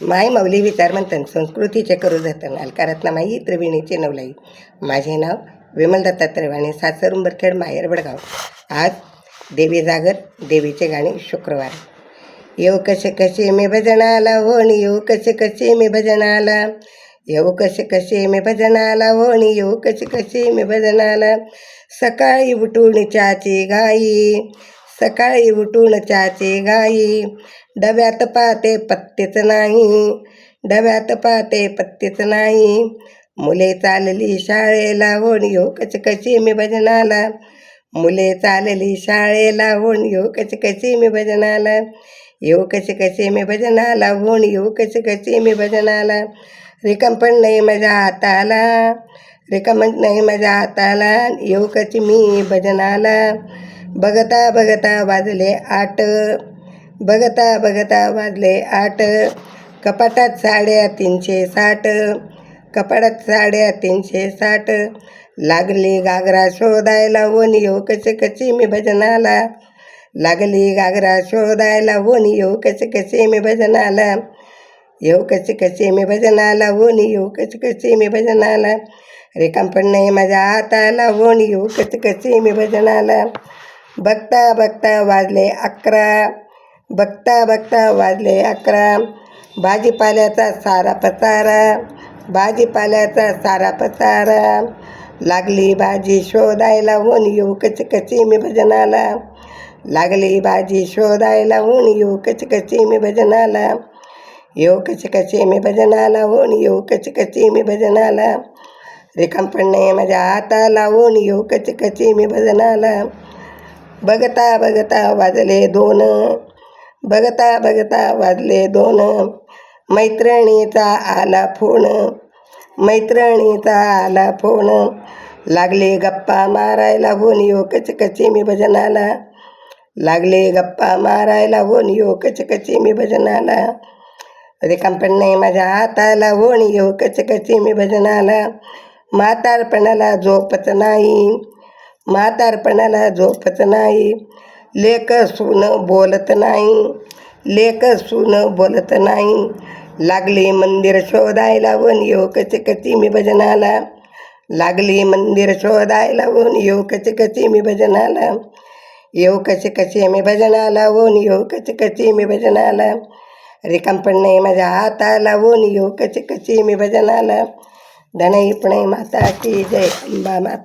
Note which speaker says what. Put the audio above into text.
Speaker 1: माय माऊली विचार मंथन संस्कृतीचे करू जतन अलकारातला माई त्रिवेणीचे नवलाई. माझे नाव विमल दत्तात्रय वाणी, सासर उंबरखेड, माहेर वडगाव. आज देवी जागर, देवीचे गाणे, शुक्रवार. येऊ कसे कसे मी भजनाला होणी, येऊ कसे कसे मी भजनाला, येऊ कसे कसे मी भजनाला होणी, येऊ कसे कसे मी भजनाला. सकाळी उठून चाची गाई, सकाळी उठून चाची गाई, डब्यात पाहते पत्तेच नाही, डब्यात पाहते पत्तेच नाही. मुले चालली शाळेला होण, येऊ कशी कशी मी भजनाला, मुले चालली शाळेला होण, येऊ कशी कशी मी भजनाला, येऊ कशी कशी मी भजनाला होण, येऊ कशी कशी मी भजनाला. रिकाम पण नाही माझ्या हाताला, रिकाम नाही माझ्या हाताला, येऊ कशी मी भजनाला. बघता बघता वाजले 8, बघता बघता वाजले 8, कपाटात साड्या 360, कपाटात साड्या 360. लागली घागरा शोधायला होणी, येऊ कशी कशी मी भजनाला, लागली घागरा शोधायला होणी, येऊ कशी कशी मी भजनाला, येऊ कशी कशी मी भजनाला होणी, येऊ कशी कशी मी भजनाला. रिकाम पण नाही माझ्या हाताला होणी, येऊ कशी कशी मी भजनाला. बघता बघता वाजले 11, बघता बघता वाजले 11, भाजीपाल्याचा सारा पसारा, भाजीपाल्याचा सारा पसारा. लागली भाजी शोधायला होणी, येऊ कशी कशी मी भजनाला, लागली भाजी शोधायला होणी, येऊ कशी कशी मी भजनाला, येऊ कशी कशी मी भजनाला होणी, येऊ कशी कशी मी भजनाला. रिकाम पण नाही माझ्या हाताला होणी, येऊ कशी कशी मी भजनाला. बघता बघता वाजले 2, बघता बघता वाजले 2, मैत्रिणीचा आला फोन, मैत्रिणीचा आला फोन. लागले गप्पा मारायला होणी, येऊ कशी कशी मी भजनाला, लागले गप्पा मारायला होणी, येऊ कशी कशी मी भजनाला. रिकाम पण नाही माझ्या हाताला होणी, येऊ कशी कशी मी भजनाला. म्हातारपणाला झोपत नाही, म्हातारपणाला झोपत नाही, लेक सून बोलत नाही, लेक सून बोलत नाही. लागली मंदिर शोधायला होणी, येऊ कशी कशी मी भजनाला, लागली मंदिर शोधायला होणी, येऊ कशी कशी मी भजनाला, येऊ कशी कशी मी भजनाला होणी, येऊ कशी कशी मी भजनाला. रिकाम पण नाही माझ्या हाताला होणी, येऊ कशी कशी मी भजनाला. धनई पुणे माता की जय, अंबा माता.